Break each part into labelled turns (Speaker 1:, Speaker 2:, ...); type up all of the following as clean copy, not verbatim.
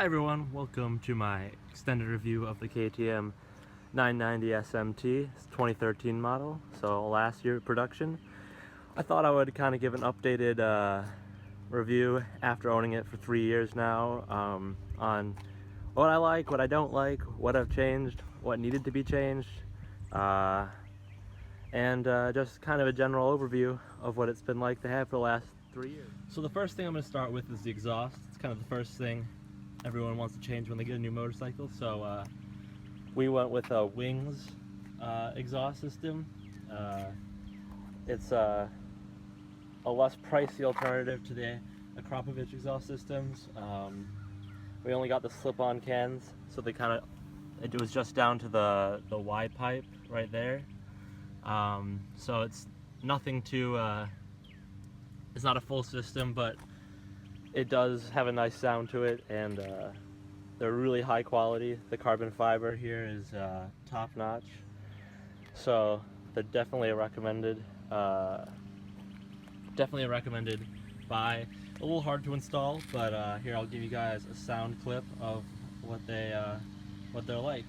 Speaker 1: everyone, welcome to my extended review of the KTM 990 SMT. It's 2013 model, so last year production. I thought I would kind of give an updated review after owning it for 3 years now on what I like, what I don't like, what I've changed, what needed to be changed, and just kind of a general overview of what it's been like to have for the last 3 years. So the first thing I'm going to start with is the exhaust. It's kind of the first thing everyone wants to change when they get a new motorcycle. So we went with a Wings exhaust system. It's a less pricey alternative to the Akrapovic exhaust systems. We only got the slip-on cans, so they it was just down to the Y pipe right there. So it's nothing too, it's not a full system, but it does have a nice sound to it, and they're really high quality. The carbon fiber here is top notch, so they're definitely a recommended buy. A little hard to install, but here I'll give you guys a sound clip of what they're like.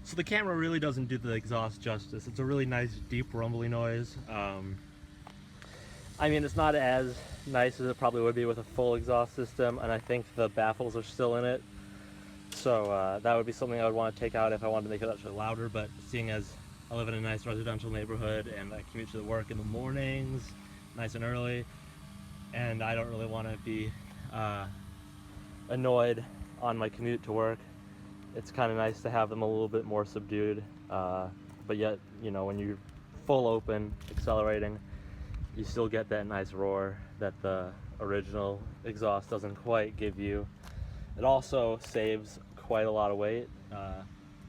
Speaker 1: So the camera really doesn't do the exhaust justice. It's a really nice, deep, rumbly noise. I mean, it's not as nice as it probably would be with a full exhaust system, and I think the baffles are still in it. So that would be something I would want to take out if I wanted to make it actually louder, but seeing as I live in a nice residential neighborhood and I commute to work in the mornings, nice and early, and I don't really want to be annoyed on my commute to work, it's kind of nice to have them a little bit more subdued, but yet, you know, when you're full open, accelerating, you still get that nice roar that the original exhaust doesn't quite give you. It also saves quite a lot of weight.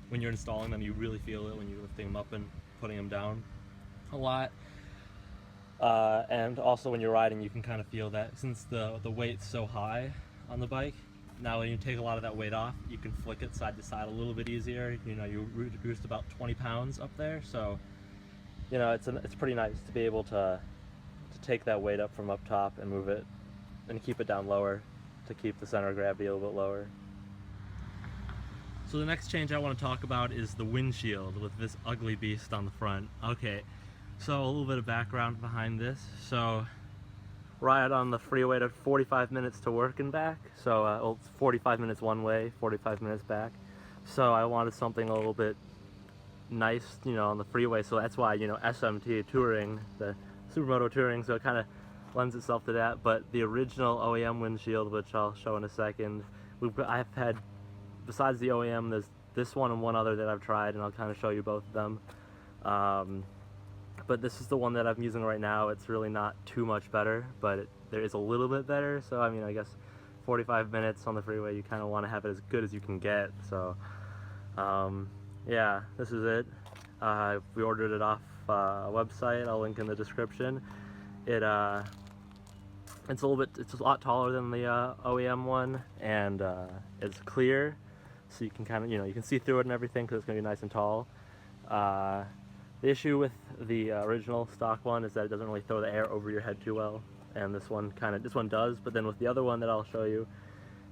Speaker 1: When you're installing them, you really feel it when you're lifting them up and putting them down a lot. And also when you're riding, you can kind of feel that since the weight's so high on the bike. Now when you take a lot of that weight off, you can flick it side to side a little bit easier. You know, you reduced about 20 pounds up there, so you know it's pretty nice to be able to take that weight up from up top and move it and keep it down lower to keep the center of gravity a little bit lower. So the next change I want to talk about is the windshield with this ugly beast on the front. Okay, so a little bit of background behind this. So ride on the freeway to 45 minutes to work and back, so it's 45 minutes one way, 45 minutes back. So I wanted something a little bit nice, you know, on the freeway, so that's why, you know, SMT touring, the Supermoto touring, so it kind of lends itself to that. But the original OEM windshield, which I'll show in a second, I've had, besides the OEM, there's this one and one other that I've tried, and I'll kind of show you both of them. But this is the one that I'm using right now. It's really not too much better, but there is a little bit better. So I mean, I guess 45 minutes on the freeway, you kind of want to have it as good as you can get. So yeah, this is it. We ordered it off a website. I'll link in the description. It's a lot taller than the OEM one, and it's clear, so you can kind of, you know, you can see through it and everything because it's gonna be nice and tall. The issue with the original stock one is that it doesn't really throw the air over your head too well, and this one does. But then with the other one that I'll show you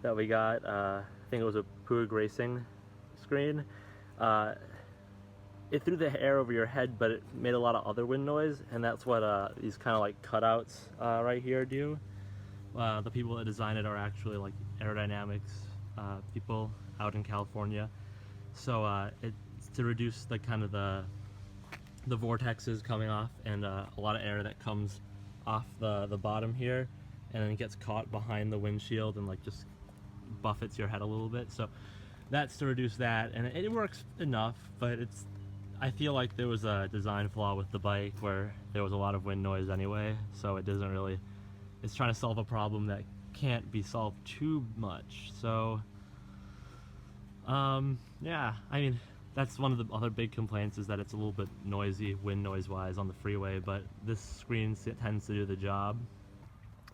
Speaker 1: that we got, I think it was a Puig Racing screen, it threw the air over your head, but it made a lot of other wind noise, and that's what these kind of like cutouts right here do. The people that design it are actually like aerodynamics people out in California, so it's to reduce the kind of the vortexes coming off, and a lot of air that comes off the bottom here, and then it gets caught behind the windshield and like just buffets your head a little bit. So that's to reduce that, and it works enough, but I feel like there was a design flaw with the bike where there was a lot of wind noise anyway, so it's trying to solve a problem that can't be solved too much. So yeah, I mean, that's one of the other big complaints, is that it's a little bit noisy, wind noise wise, on the freeway, but this screen tends to do the job.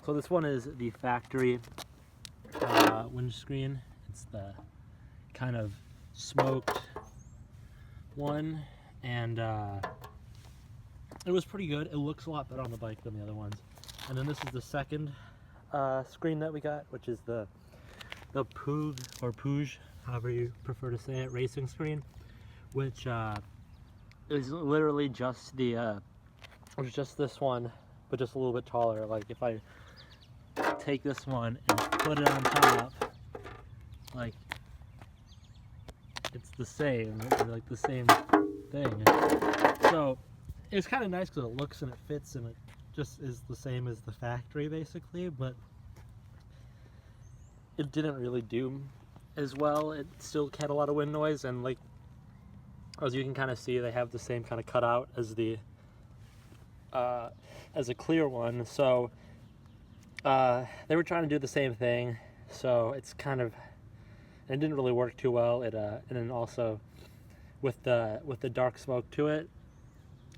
Speaker 1: So this one is the factory windscreen. It's the kind of smoked one, and it was pretty good. It looks a lot better on the bike than the other ones. And then this is the second screen that we got, which is the Poog or Poog, however you prefer to say it, racing screen, which is literally just the it's just this one, but just a little bit taller. Like if I take this one and put it on top, like it's the same, like the same thing. So it's kind of nice because it looks and it fits and it just is the same as the factory basically, but it didn't really do as well. It still had a lot of wind noise, and like as you can kind of see, they have the same kind of cutout as the as a clear one. So they were trying to do the same thing, so it's kind of, and it didn't really work too well. It and then also with the dark smoke to it,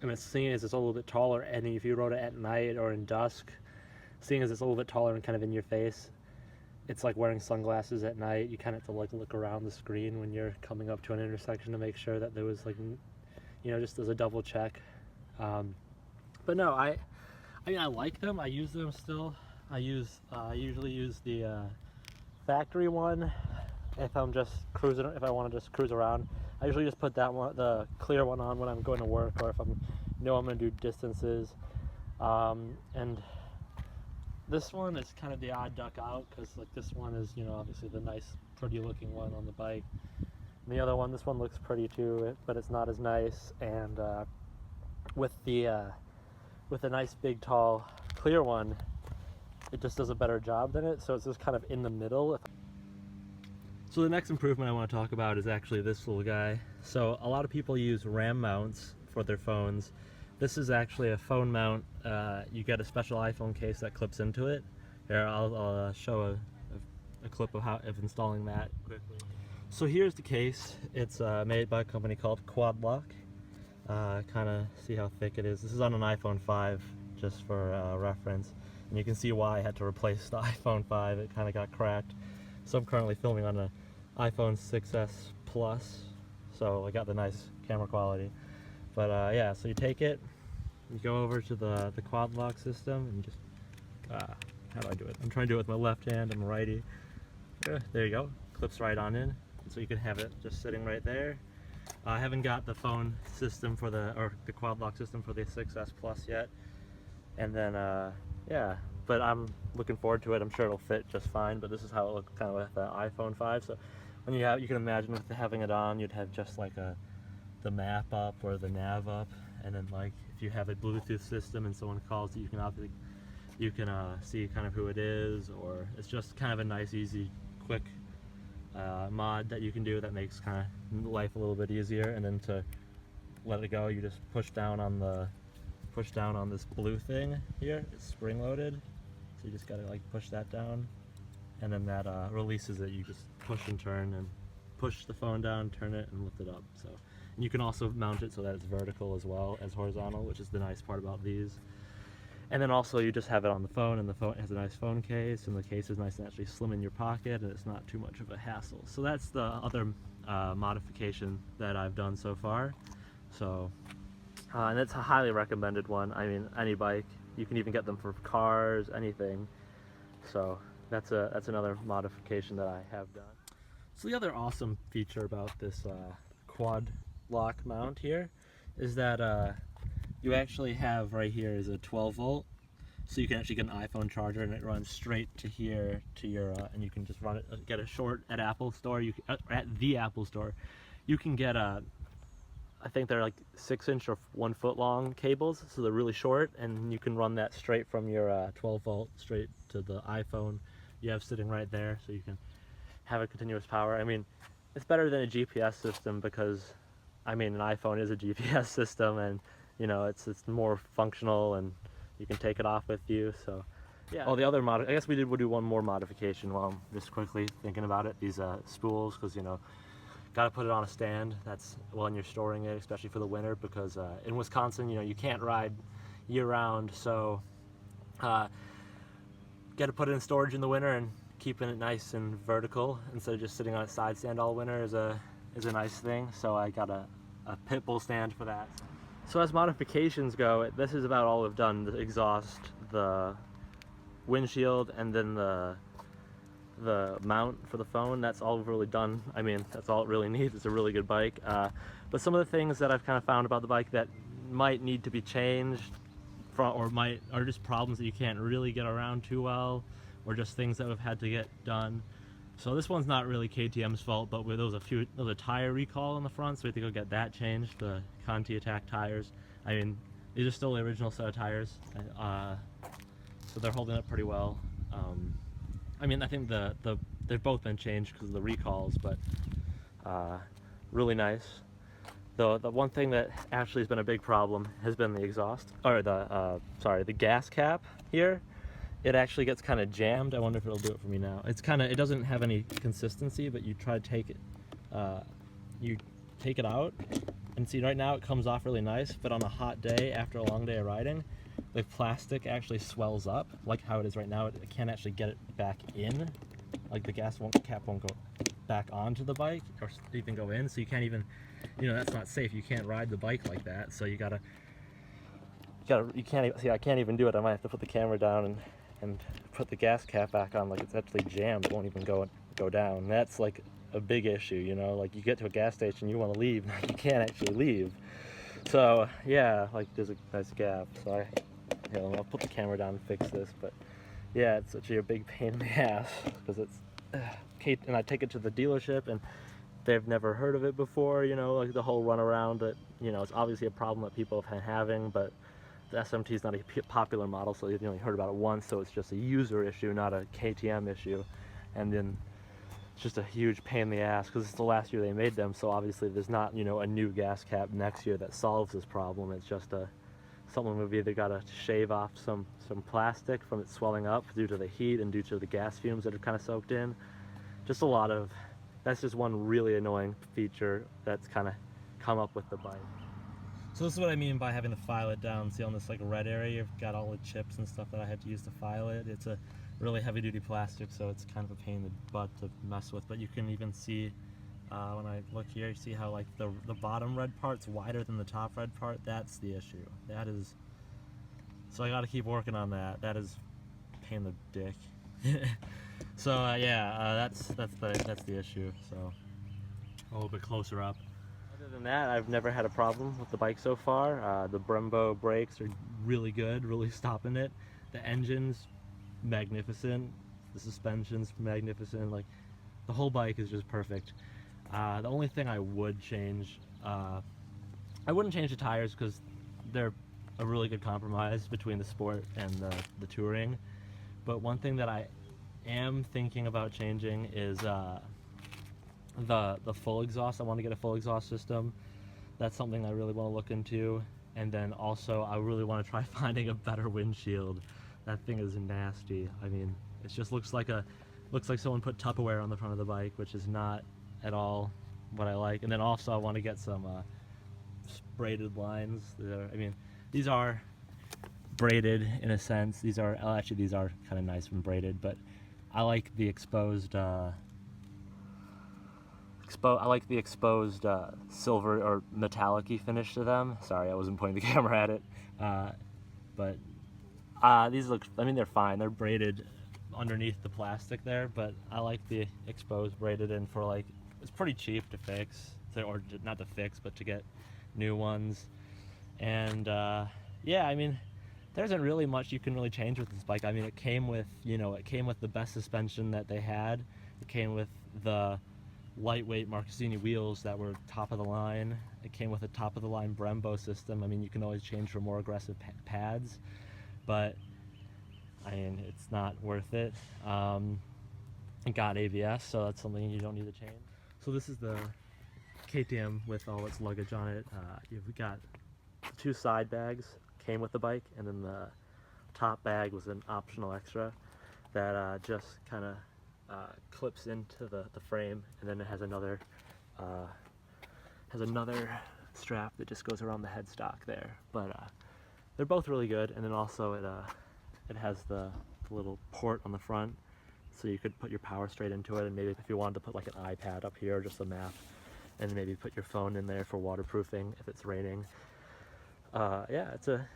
Speaker 1: and it's seeing as it's a little bit taller, and if you rode it at night or in dusk, seeing as it's a little bit taller and kind of in your face, it's like wearing sunglasses at night. You kind of have to like look around the screen when you're coming up to an intersection to make sure that there was like, you know, just as a double check. But no, I mean I like them. I use them still. I usually use the factory one if I'm just cruising, if I want to just cruise around. I usually just put that one, the clear one, on when I'm going to work, or if I'm going to do distances. And this one is kind of the odd duck out, because like this one is, you know, obviously the nice, pretty looking one on the bike. And the other one, this one looks pretty too, but it's not as nice. And with the nice big tall clear one, it just does a better job than it. So it's just kind of in the middle. So the next improvement I want to talk about is actually this little guy. So a lot of people use RAM mounts for their phones. This is actually a phone mount. You get a special iPhone case that clips into it. Here, I'll show a clip of installing that quickly. So here's the case. It's made by a company called Quad Lock. Kind of see how thick it is. This is on an iPhone 5, just for reference. And you can see why I had to replace the iPhone 5. It kind of got cracked. So I'm currently filming on an iPhone 6s Plus, so I got the nice camera quality. But yeah, so you take it, you go over to the Quad Lock system, and you just, how do I do it? I'm trying to do it with my left hand, I'm a righty. There you go, clips right on in. So you can have it just sitting right there. I haven't got the phone system for the Quad Lock system for the 6s Plus yet. And then, yeah, but I'm looking forward to it. I'm sure it'll fit just fine, but this is how it looks kind of with the iPhone 5. So when you can imagine with having it on, you'd have just like the map up or the nav up, and then like if you have a Bluetooth system and someone calls you, you can see kind of who it is, or it's just kind of a nice, easy, quick mod that you can do that makes kind of life a little bit easier. And then to let it go, you just push down on this blue thing here. It's spring loaded, so you just gotta like push that down, and then that releases it. You just push and turn, and push the phone down, turn it, and lift it up. So, and you can also mount it so that it's vertical as well as horizontal, which is the nice part about these. And then also you just have it on the phone, and the phone has a nice phone case, and the case is nice and actually slim in your pocket, and it's not too much of a hassle. So that's the other modification that I've done so far. So, and it's a highly recommended one. I mean, any bike, you can even get them for cars, anything. So that's another modification that I have done. So the other awesome feature about this Quad Lock mount here is that you actually have right here is a 12 volt, so you can actually get an iPhone charger, and it runs straight to here to your and you can just run it, get a short at Apple Store. You can, at the Apple Store, you can get a, I think they're like 6-inch or 1 foot long cables, so they're really short, and you can run that straight from your 12 volt straight to the iPhone you have sitting right there, so you can have a continuous power. I mean, it's better than a GPS system, because I mean, an iPhone is a GPS system, and you know, it's more functional, and you can take it off with you. So yeah. Oh, the other I guess we'll do one more modification while I'm just quickly thinking about it. These spools, because you know, got to put it on a stand. That's when you're storing it, especially for the winter, because in Wisconsin, you know, you can't ride year-round. So get it put in storage in the winter, and keeping it nice and vertical instead of just sitting on a side stand all winter is a nice thing. So I got a pit bull stand for that. So as modifications go, this is about all we've done: the exhaust, the windshield, and then the mount for the phone. That's all we've really done. I mean, that's all it really needs. It's a really good bike. But some of the things that I've kind of found about the bike that might need to be changed, or are just problems that you can't really get around too well, or just things that we've had to get done. So this one's not really KTM's fault, but there was a tire recall on the front, so we have to go get that changed. The Conti Attack tires. I mean, these are still the original set of tires, so they're holding up pretty well. I mean, I think they've both been changed because of the recalls, but really nice. The one thing that actually has been a big problem has been the exhaust, or the gas cap here. It actually gets kind of jammed. I wonder if it'll do it for me now. It doesn't have any consistency, but you try to take it out, and see right now it comes off really nice, but on a hot day after a long day of riding, the plastic actually swells up, like how it is right now. It can't actually get it back in, like the cap won't go back onto the bike or even go in, so you can't even, that's not safe. You can't ride the bike like that, so you can't, see, I can't even do it. I might have to put the camera down and put the gas cap back on, like it's actually jammed. It won't even go down. That's like a big issue, like you get to a gas station, you want to leave, you can't actually leave. So yeah, like there's a nice gap. So I'll put the camera down and fix this, but yeah, it's such a big pain in the ass because it's and I take it to the dealership and they've never heard of it before, like the whole runaround that, it's obviously a problem that people have been having, but the SMT is not a popular model, so you've only heard about it once, so it's just a user issue, not a KTM issue. And then it's just a huge pain in the ass because it's the last year they made them, so obviously there's not, a new gas cap next year that solves this problem. It's just something we've either got to shave off some plastic from it swelling up due to the heat and due to the gas fumes that are kind of soaked in. Just that's just one really annoying feature that's kind of come up with the bike. So this is what I mean by having to file it down. See on this like red area, you've got all the chips and stuff that I had to use to file it. It's a really heavy duty plastic, so it's kind of a pain in the butt to mess with, but you can even see when I look here, you see how like the bottom red part's wider than the top red part. That's the issue. So I got to keep working on that. That is a pain in the dick. So yeah, that's the issue. So a little bit closer up. Other than that, I've never had a problem with the bike so far. The Brembo brakes are really good, really stopping it. The engine's magnificent. The suspension's magnificent. Like the whole bike is just perfect. The only thing I would change, I wouldn't change the tires because they're a really good compromise between the sport and the touring. But one thing that I am thinking about changing is the full exhaust. I want to get a full exhaust system. That's something I really want to look into. And then also I really want to try finding a better windshield. That thing is nasty. I mean, it just looks like someone put Tupperware on the front of the bike, which is not at all what I like. And then also I want to get some braided lines. These are braided in a sense. These are kind of nice when braided, but I like the exposed silver or metallic-y finish to them. Sorry, I wasn't pointing the camera at it. But these look, they're fine. They're braided underneath the plastic there, but I like the exposed braided in for like, it's pretty cheap to fix, or not to fix, but to get new ones. And yeah, there isn't really much you can really change with this bike. It came with, the best suspension that they had. It came with the lightweight Marcassini wheels that were top of the line. It came with a top of the line Brembo system. You can always change for more aggressive pads, but it's not worth it. It got ABS, so that's something you don't need to change. So this is the KTM with all its luggage on it. We got 2 side bags came with the bike, and then the top bag was an optional extra that just kind of clips into the frame, and then it has another strap that just goes around the headstock there. But they're both really good, and then also it has the a little port on the front, so you could put your power straight into it, and maybe if you wanted to put like an iPad up here or just a map, and maybe put your phone in there for waterproofing if it's raining. Yeah, it's a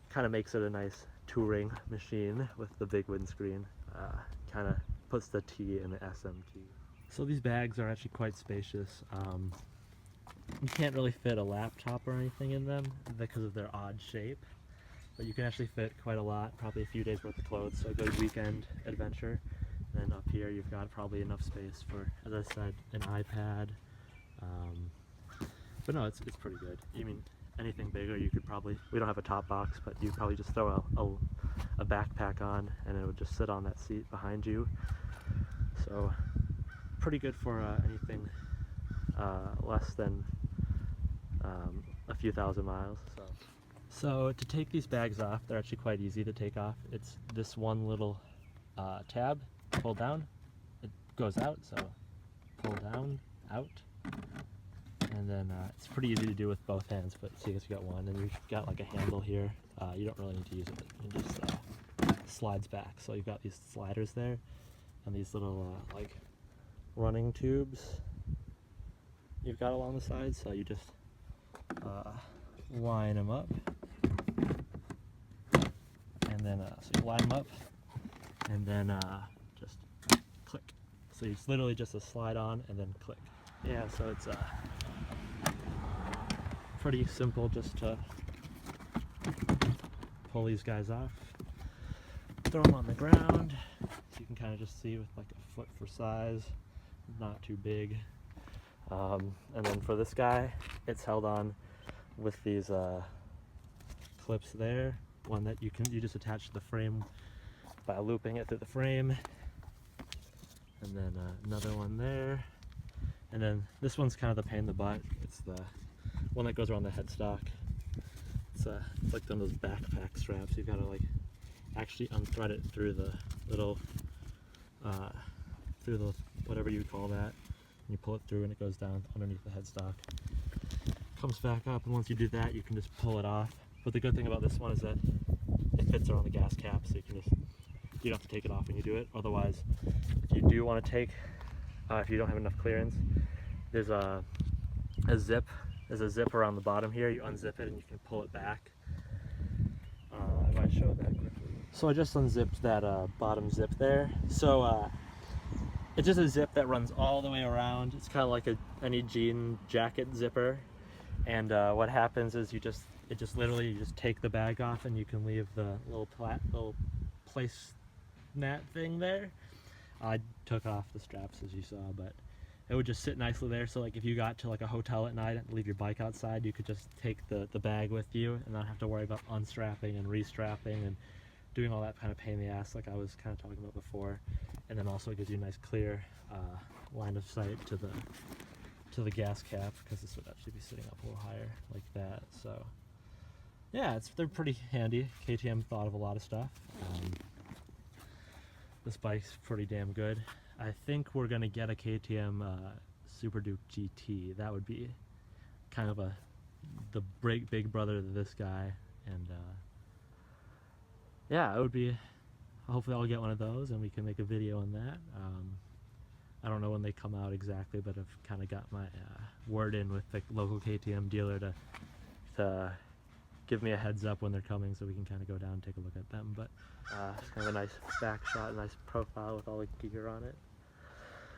Speaker 1: kind of makes it a nice touring machine with the big windscreen. Kind of puts the T in the SMT. So these bags are actually quite spacious. You can't really fit a laptop or anything in them because of their odd shape, but you can actually fit quite a lot, probably a few days worth of clothes, so a good weekend adventure. And then up here you've got probably enough space for, as I said, an iPad. But no, it's pretty good. I mean, anything bigger you could probably, we don't have a top box, but you'd probably just throw a backpack on and it would just sit on that seat behind you. So pretty good for anything less than a few thousand miles. So to take these bags off, they're actually quite easy to take off. It's this one little tab, pull down, it goes out, so pull down, out. And then it's pretty easy to do with both hands, but see, you got one, and you've got like a handle here. You don't really need to use it. It just slides back. So you've got these sliders there, and these little like running tubes you've got along the side. So you just line them up, and then so you line them up, and then just click. So it's literally just a slide on and then click. Yeah, so it's pretty simple just to pull these guys off, throw them on the ground, so you can kind of just see with like a foot for size, not too big. And then for this guy, it's held on with these clips there, one that you just attach to the frame by looping it through the frame, and then another one there. And then this one's kind of the pain in the butt. It's the one that goes around the headstock. It's like one of those backpack straps. You've got to like actually unthread it through the little, whatever you call that. And you pull it through and it goes down underneath the headstock. Comes back up, and once you do that, you can just pull it off. But the good thing about this one is that it fits around the gas cap, so you can just, you don't have to take it off when you do it. Otherwise, if you do want to take, if you don't have enough clearance, there's a zip. There's a zip around the bottom here. You unzip it and you can pull it back. If I show that quickly. So I just unzipped that bottom zip there. So it's just a zip that runs all the way around. It's kind of like any jean jacket zipper. And what happens is you just take the bag off and you can leave the little place mat thing there. I took off the straps as you saw, but it would just sit nicely there. So like if you got to like a hotel at night and leave your bike outside, you could just take the bag with you and not have to worry about unstrapping and restrapping and doing all that kind of pain in the ass like I was kind of talking about before. And then also it gives you a nice clear line of sight to the gas cap, because this would actually be sitting up a little higher like that. So yeah, they're pretty handy. KTM thought of a lot of stuff. This bike's pretty damn good. I think we're gonna get a KTM Super Duke GT. That would be kind of the big brother to this guy, and yeah, it would be. Hopefully, I'll get one of those, and we can make a video on that. I don't know when they come out exactly, but I've kind of got my word in with the local KTM dealer to give me a heads up when they're coming, so we can kind of go down and take a look at them. But it's kind of a nice back shot, a nice profile with all the gear on it.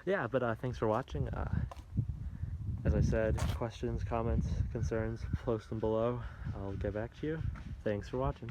Speaker 1: Yeah, but thanks for watching. As I said, questions, comments, concerns, post them below. I'll get back to you. Thanks for watching.